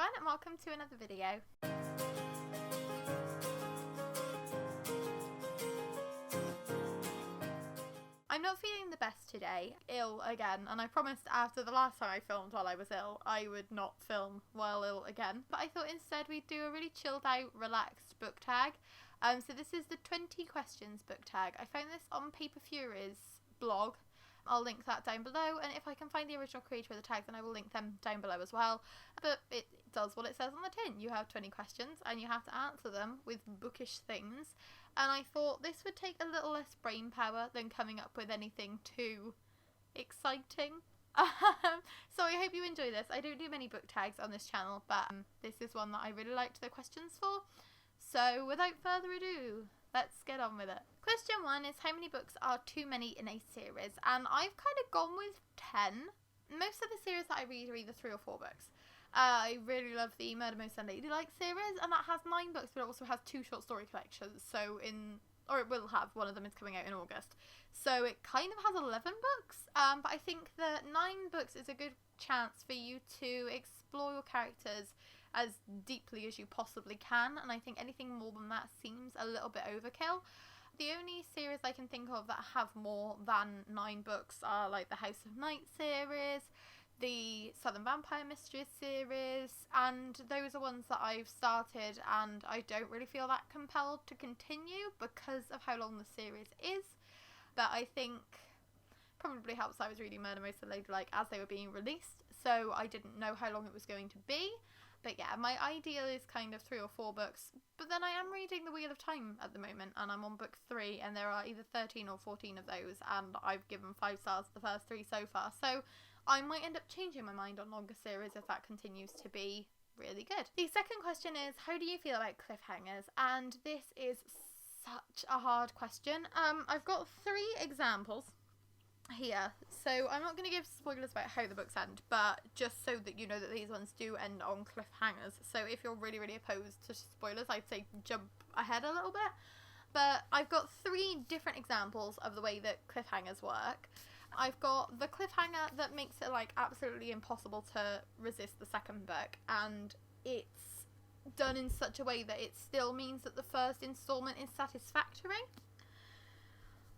everyone and welcome to another video. I'm not feeling the best today, ill again, and I promised after the last time I filmed while I was ill, I would not film while ill again. But I thought instead we'd do a really chilled out, relaxed book tag. So this is the 20 questions book tag. I found this on Paper Fury's blog. I'll link that down below, and if I can find the original creator of the tag, then I will link them down below as well. But it does what it says on the tin. You have 20 questions, and you have to answer them with bookish things. And I thought this would take a little less brain power than coming up with anything too exciting. So I hope you enjoy this. I don't do many book tags on this channel, but this is one that I really liked the questions for. So without further ado, let's get on with it. Question 1 is, how many books are too many in a series? And I've kind of gone with 10. Most of the series that I read are either 3 or 4 books. I really love the Murder Most Unladylike series, and that has 9 books, but it also has 2 short story collections. So it will have, one of them is coming out in August. So it kind of has 11 books, but I think that 9 books is a good chance for you to explore your characters as deeply as you possibly can, and I think anything more than that seems a little bit overkill. The only series I can think of that have more than 9 books are like the House of Night series, the Southern Vampire Mysteries series, and those are ones that I've started and I don't really feel that compelled to continue because of how long the series is. But I think probably helps I was reading Murder Most Unladylike as they were being released, so I didn't know how long it was going to be. But yeah, my ideal is kind of 3 or 4 books, but then I am reading The Wheel of Time at the moment, and I'm on book 3, and there are either 13 or 14 of those, and I've given 5 stars to the first 3 so far, so I might end up changing my mind on longer series if that continues to be really good. The second question is, how do you feel about cliffhangers? And this is such a hard question. I've got 3 examples here, so I'm not going to give spoilers about how the books end, but just so that you know that these ones do end on cliffhangers. So if you're really opposed to spoilers, I'd say jump ahead a little bit. But I've got 3 different examples of the way that cliffhangers work. I've got the cliffhanger that makes it like absolutely impossible to resist the second book, and it's done in such a way that it still means that the first installment is satisfactory.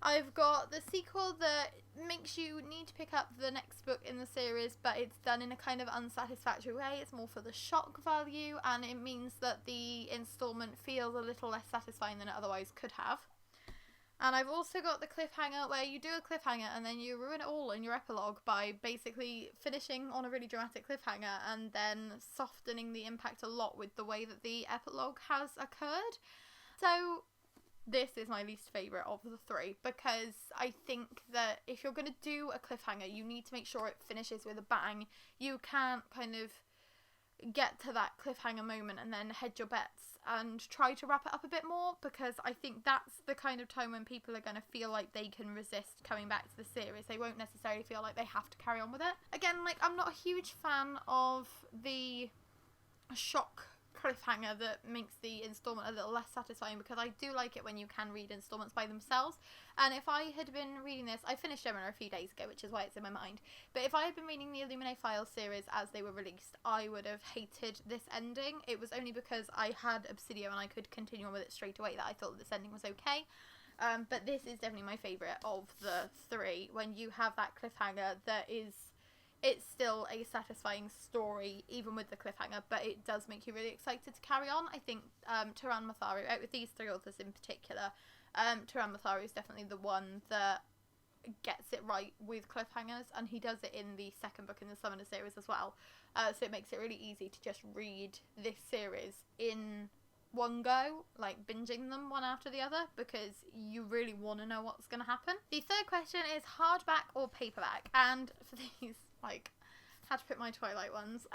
I've got the sequel that makes you need to pick up the next book in the series, but it's done in a kind of unsatisfactory way. It's more for the shock value, and it means that the installment feels a little less satisfying than it otherwise could have. And I've also got the cliffhanger where you do a cliffhanger and then you ruin it all in your epilogue by basically finishing on a really dramatic cliffhanger and then softening the impact a lot with the way that the epilogue has occurred. So this is my least favourite of the 3, because I think that if you're going to do a cliffhanger, you need to make sure it finishes with a bang. You can't kind of get to that cliffhanger moment and then hedge your bets and try to wrap it up a bit more, because I think that's the kind of time when people are going to feel like they can resist coming back to the series. They won't necessarily feel like they have to carry on with it. Again, like, I'm not a huge fan of the shock cliffhanger that makes the installment a little less satisfying, because I do like it when you can read installments by themselves. And if I had been reading this, I finished Gemina a few days ago, which is why it's in my mind, but if I had been reading the Illuminae Files series as they were released, I would have hated this ending. It was only because I had Obsidio and I could continue on with it straight away that I thought that this ending was okay. But this is definitely my favourite of the 3, when you have that cliffhanger that is, it's still a satisfying story even with the cliffhanger, but it does make you really excited to carry on. I think Taran Matharu, out of these 3 authors in particular, Taran Matharu is definitely the one that gets it right with cliffhangers, and he does it in the second book in the Summoner series as well. So it makes it really easy to just read this series in one go, like binging them one after the other, because you really want to know what's going to happen. The third question is hardback or paperback, and for these, like, had to pick my Twilight ones.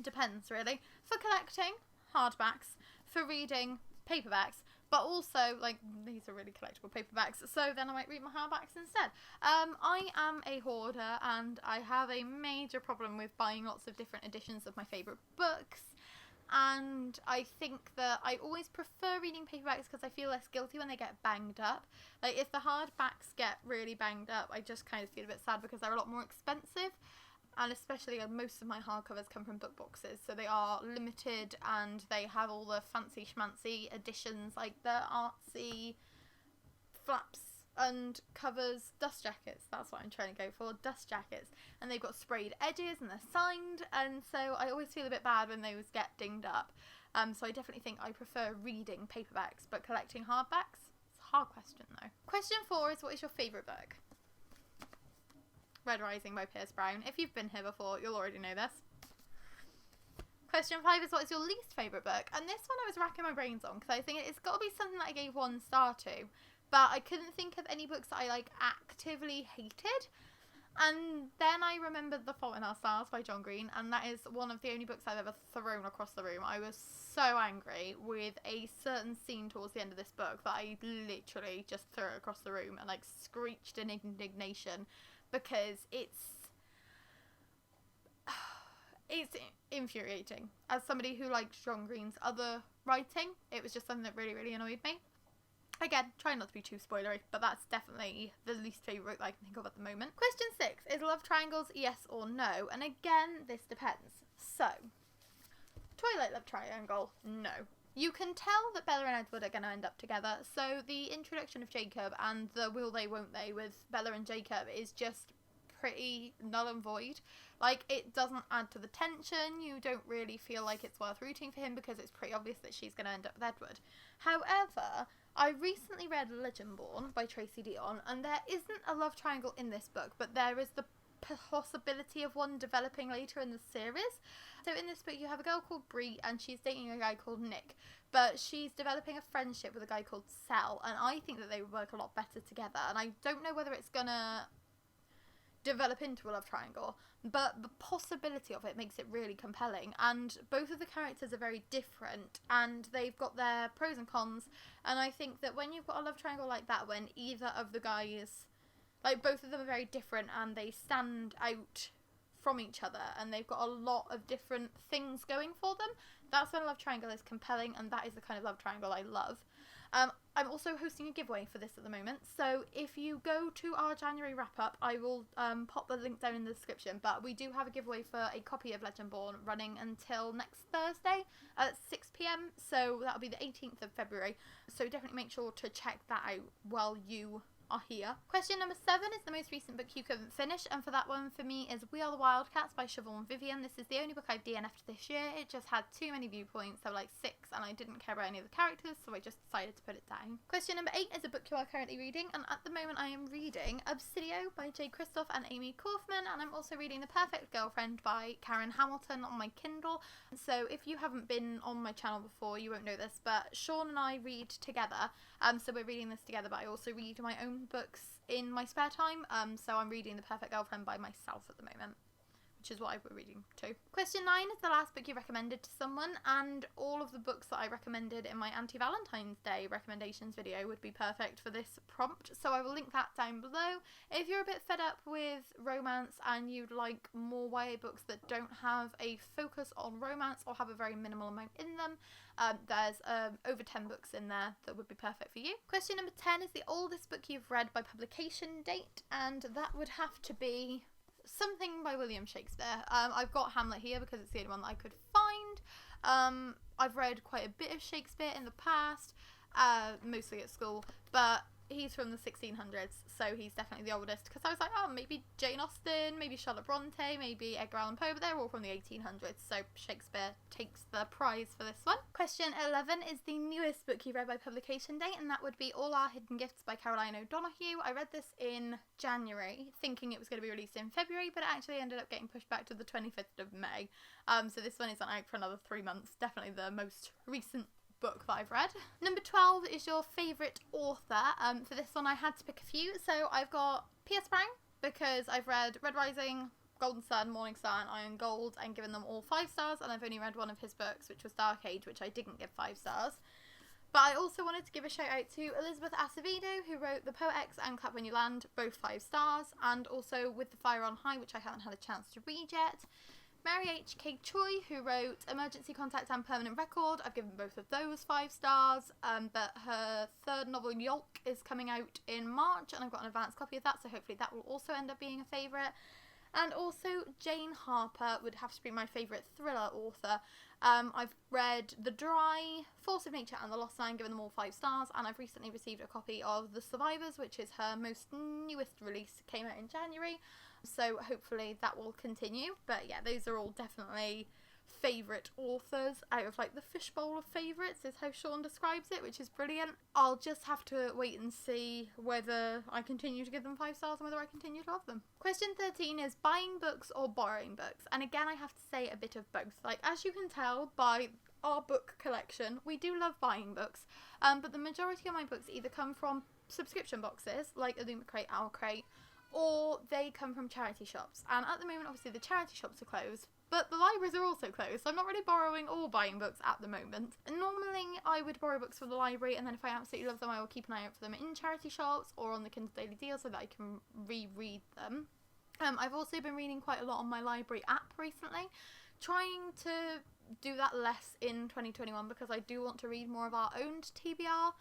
Depends really. For collecting, hardbacks. For reading, paperbacks. But also, like, these are really collectible paperbacks, so then I might read my hardbacks instead. I am a hoarder, and I have a major problem with buying lots of different editions of my favourite books. And I think that I always prefer reading paperbacks because I feel less guilty when they get banged up. Like, if the hardbacks get really banged up, I just kind of feel a bit sad because they're a lot more expensive. and especially most of my hardcovers come from book boxes, so they are limited and they have all the fancy schmancy editions, like the artsy flaps and covers, dust jackets, that's what I'm trying to go for, dust jackets, and they've got sprayed edges and they're signed, and so I always feel a bit bad when those get dinged up. So I definitely think I prefer reading paperbacks, but collecting hardbacks, it's a hard question though. Question 4 is, what is your favourite book? Red Rising by Pierce Brown. If you've been here before, you'll already know this. Question 5 is, what is your least favourite book? And this one I was racking my brains on, because I think it's got to be something that I gave 1 star to, but I couldn't think of any books that I like actively hated. And then I remembered The Fault in Our Stars by John Green, and that is one of the only books I've ever thrown across the room. I was so angry with a certain scene towards the end of this book that I literally just threw it across the room and like screeched in indignation, because it's infuriating. As somebody who likes John Green's other writing, it was just something that really, really annoyed me. Again, try not to be too spoilery, but that's definitely the least favourite that I can think of at the moment. Question 6 is, love triangles, yes or no? And again, this depends. So, Twilight love triangle, no. You can tell that Bella and Edward are going to end up together, so the introduction of Jacob and the will they won't they with Bella and Jacob is just pretty null and void. Like, it doesn't add to the tension, you don't really feel like it's worth rooting for him because it's pretty obvious that she's going to end up with Edward. However, I recently read Legendborn by Tracy Deonn, and there isn't a love triangle in this book, but there is the possibility of one developing later in the series. So in this book you have a girl called Bree, and she's dating a guy called Nick, but she's developing a friendship with a guy called Sel, and I think that they would work a lot better together, and I don't know whether it's gonna develop into a love triangle, but the possibility of it makes it really compelling, and both of the characters are very different and they've got their pros and cons, and I think that when you've got a love triangle like that, when either of the guys, like both of them are very different and they stand out from each other and they've got a lot of different things going for them, that's when a love triangle is compelling, and that is the kind of love triangle I love. I'm also hosting a giveaway for this at the moment, so if you go to our January wrap-up, I will pop the link down in the description, but we do have a giveaway for a copy of Legendborn running until next Thursday at 6 PM, so that'll be the 18th of February, so definitely make sure to check that out while you are here. Question number 7 is the most recent book you couldn't finish, and for that one for me is We Are the Wildcats by Siobhan Vivian. This is the only book I've DNF'd this year. It just had too many viewpoints, there were like 6, and I didn't care about any of the characters, so I just decided to put it down. Question number 8 is a book you are currently reading, and at the moment I am reading Obsidio by Jay Kristoff and Amy Kaufman, and I'm also reading The Perfect Girlfriend by Karen Hamilton on my Kindle. So if you haven't been on my channel before, you won't know this, but Sean and I read together, so we're reading this together, but I also read my own books in my spare time, so I'm reading The Perfect Girlfriend by myself at the moment, which is what I were reading too. Question 9 is the last book you recommended to someone, and all of the books that I recommended in my anti-Valentine's Day recommendations video would be perfect for this prompt, so I will link that down below. If you're a bit fed up with romance and you'd like more YA books that don't have a focus on romance or have a very minimal amount in them, there's over 10 books in there that would be perfect for you. Question number 10 is the oldest book you've read by publication date, and that would have to be something by William Shakespeare. I've got Hamlet here because it's the only one that I could find. I've read quite a bit of Shakespeare in the past, mostly at school, but he's from the 1600s, so he's definitely the oldest, because I was like, oh, maybe Jane Austen, maybe Charlotte Bronte, maybe Edgar Allan Poe, but they're all from the 1800s, so Shakespeare takes the prize for this one. Question 11 is the newest book you read by publication date, and that would be All Our Hidden Gifts by Caroline O'Donoghue. I read this in January, thinking it was going to be released in February, but it actually ended up getting pushed back to the 25th of May, so this one isn't out for another 3 months, definitely the most recent book that I've read. Number 12 is your favourite author. For this one I had to pick a few, so I've got Pierce Brown, because I've read Red Rising, Golden Sun, Morning Star and Iron Gold and given them all 5 stars, and I've only read one of his books, which was Dark Age, which I didn't give 5 stars. But I also wanted to give a shout out to Elizabeth Acevedo, who wrote The Poet X and Clap When You Land, both 5 stars, and also With the Fire on High, which I haven't had a chance to read yet. Mary H.K. Choi, who wrote Emergency Contact and Permanent Record. I've given both of those 5 stars, but her 3rd novel, Yolk, is coming out in March, and I've got an advanced copy of that, so hopefully that will also end up being a favourite. And also Jane Harper would have to be my favourite thriller author. I've read The Dry, Force of Nature and The Lost Nine, given them all 5 stars, and I've recently received a copy of The Survivors, which is her most newest release, came out in January, so hopefully that will continue. But yeah, those are all definitely favourite authors out of like the fishbowl of favourites is how Sean describes it, which is brilliant. I'll just have to wait and see whether I continue to give them 5 stars and whether I continue to love them. Question 13 is buying books or borrowing books, and again I have to say a bit of both. Like, as you can tell by our book collection, we do love buying books, but the majority of my books either come from subscription boxes like Illumicrate, Owlcrate, or they come from charity shops. And at the moment obviously the charity shops are closed, but the libraries are also closed, so I'm not really borrowing or buying books at the moment. And normally I would borrow books from the library, and then if I absolutely love them I will keep an eye out for them in charity shops or on the Kindle Daily Deal so that I can reread them. I've also been reading quite a lot on my library app recently, trying to do that less in 2021 because I do want to read more of our owned TBR.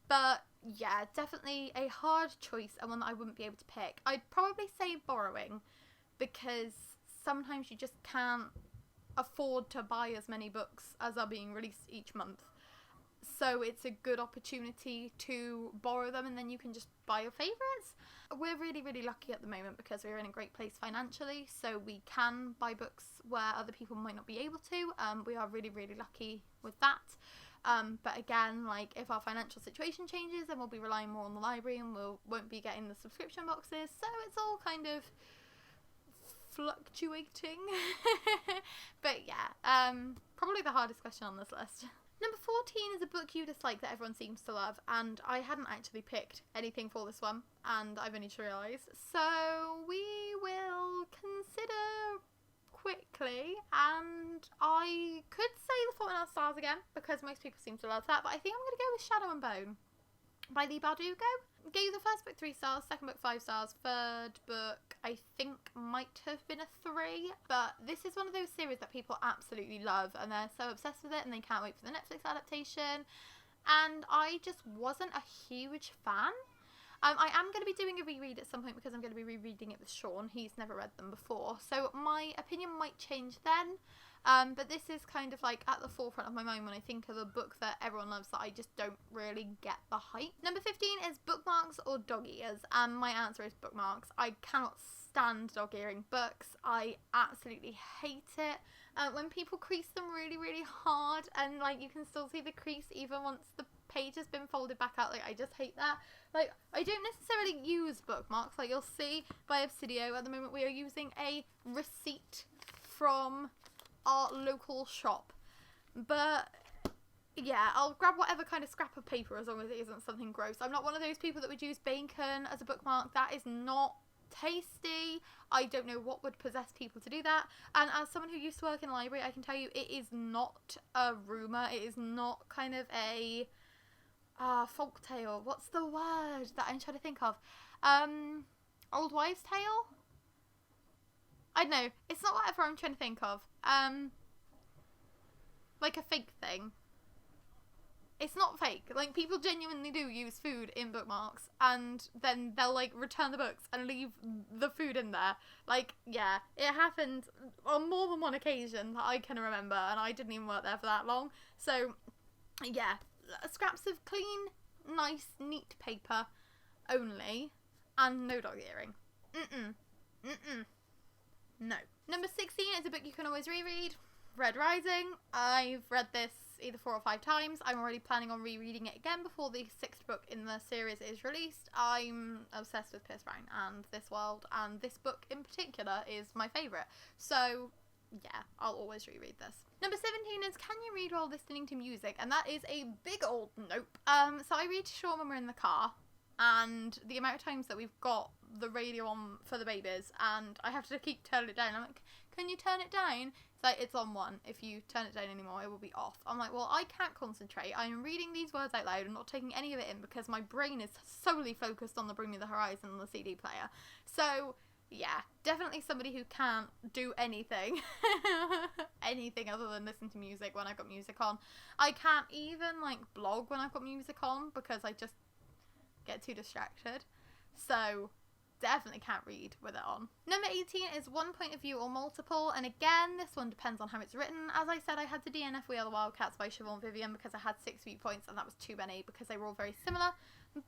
But yeah, definitely a hard choice and one that I wouldn't be able to pick. I'd probably say borrowing, because sometimes you just can't afford to buy as many books as are being released each month. So it's a good opportunity to borrow them and then you can just buy your favourites. We're really, really lucky at the moment because we're in a great place financially, so we can buy books where other people might not be able to. We are really, really lucky with that. But again, like, if our financial situation changes, then we'll be relying more on the library and won't be getting the subscription boxes. So it's all kind of fluctuating. But yeah, probably the hardest question on this list. Number 14 is a book you dislike that everyone seems to love, and I hadn't actually picked anything for this one, and I've only just realised. So we will consider quickly, and I could say The Fault in Our Stars again, because most people seem to love that, but I think I'm going to go with Shadow and Bone by Leigh Bardugo. Gave the first book 3 stars, second book 5 stars, third book I think might have been a 3, but this is one of those series that people absolutely love and they're so obsessed with it and they can't wait for the Netflix adaptation, and I just wasn't a huge fan. I am going to be doing a reread at some point because I'm going to be rereading it with Sean. He's never read them before, so my opinion might change then. But this is kind of like at the forefront of my mind when I think of a book that everyone loves that I just don't really get the hype. Number 15 is bookmarks or dog ears, and my answer is bookmarks. I cannot stand dog earing books. I absolutely hate it. When people crease them really, really hard and like you can still see the crease even once the page has been folded back out, like I just hate that. Like, I don't necessarily use bookmarks. Like, you'll see by Obsidio at the moment we are using a receipt from our local shop, but yeah, I'll grab whatever kind of scrap of paper as long as it isn't something gross. I'm not one of those people that would use bacon as a bookmark. That is not tasty. I don't know what would possess people to do that, and as someone who used to work in a library, I can tell you it is not a rumour. It is not kind of a folk tale. What's the word that I'm trying to think of? Old wives' tale? I don't know. It's not whatever I'm trying to think of. Like a fake thing. It's not fake. Like, people genuinely do use food in bookmarks, and then they'll, like, return the books and leave the food in there. Like, yeah, it happened on more than one occasion that I can remember, and I didn't even work there for that long. So, yeah, scraps of clean, nice, neat paper only, and no dog earring. No. Number 16 is a book you can always reread. Red Rising. I've read this either 4 or 5 times. I'm already planning on rereading it again before the 6th book in the series is released. I'm obsessed with Pierce Brown and this world, and this book in particular is my favourite. So yeah, I'll always reread this. Number 17 is Can You Read While Listening to Music? And that is a big old nope. So I read to Sean when we're in the car, and the amount of times that we've got the radio on for the babies and I have to keep turning it down. I'm like, can you turn it down? It's like, it's on 1. If you turn it down anymore, it will be off. I'm like, well, I can't concentrate. I'm reading these words out loud and not taking any of it in because my brain is solely focused on the Bring Me the Horizon and the CD player. So yeah, definitely somebody who can't do anything anything other than listen to music when I've got music on. I can't even like blog when I've got music on because I just get too distracted. So definitely can't read with it on. Number 18 is One Point of View or Multiple, and again, this one depends on how it's written. As I said, I had to DNF We Are the Wildcats by Siobhan Vivian because I had 6 viewpoints, and that was too many because they were all very similar.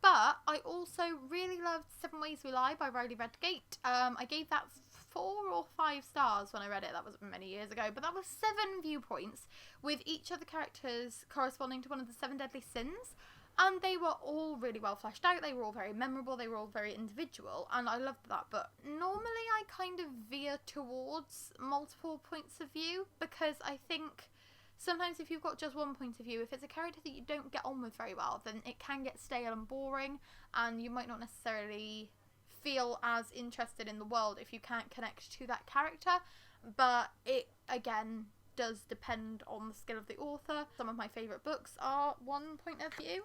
But I also really loved 7 Ways We Lie by Riley Redgate. I gave that 4 or 5 stars when I read it. That was many years ago, but that was 7 viewpoints with each of the characters corresponding to one of the 7 deadly sins. And they were all really well fleshed out, they were all very memorable, they were all very individual, and I loved that. But normally I kind of veer towards multiple points of view, because I think sometimes if you've got just one point of view, if it's a character that you don't get on with very well, then it can get stale and boring, and you might not necessarily feel as interested in the world if you can't connect to that character. But it, again, does depend on the skill of the author. Some of my favourite books are one point of view.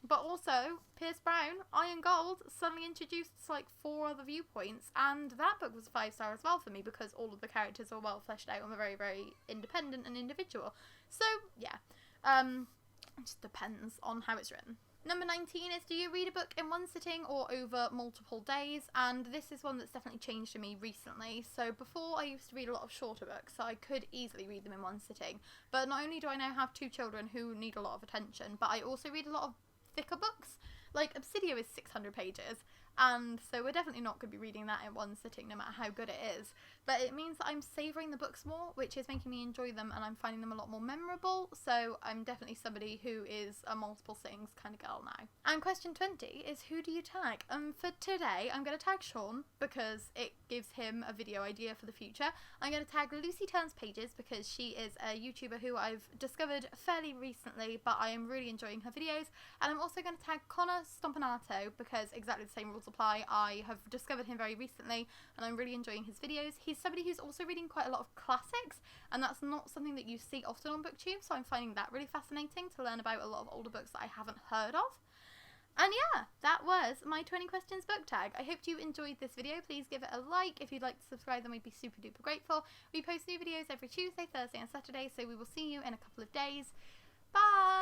But also, Pierce Brown, Iron Gold, suddenly introduced like 4 other viewpoints, and that book was 5-star as well for me because all of the characters were well fleshed out and were very, very independent and individual. So, yeah, it just depends on how it's written. Number 19 is, do you read a book in one sitting or over multiple days? And this is one that's definitely changed for me recently. So before, I used to read a lot of shorter books, so I could easily read them in one sitting. But not only do I now have 2 children who need a lot of attention, but I also read a lot of thicker books. Like Obsidio is 600 pages, and so we're definitely not going to be reading that in one sitting no matter how good it is. But it means that I'm savouring the books more, which is making me enjoy them, and I'm finding them a lot more memorable. So I'm definitely somebody who is a multiple sittings kind of girl now. And question 20 is, who do you tag? For today, I'm going to tag Sean because it gives him a video idea for the future. I'm going to tag Lucy Turns Pages because she is a YouTuber who I've discovered fairly recently, but I am really enjoying her videos. And I'm also going to tag Connor Stompanato because exactly the same rules apply. I have discovered him very recently and I'm really enjoying his videos. He's somebody who's also reading quite a lot of classics, and that's not something that you see often on BookTube, so I'm finding that really fascinating to learn about a lot of older books that I haven't heard of. And yeah, that was my 20 questions book tag. I hope you enjoyed this video. Please give it a like. If you'd like to subscribe, then we'd be super duper grateful. We post new videos every Tuesday, Thursday and Saturday, so we will see you in a couple of days. Bye!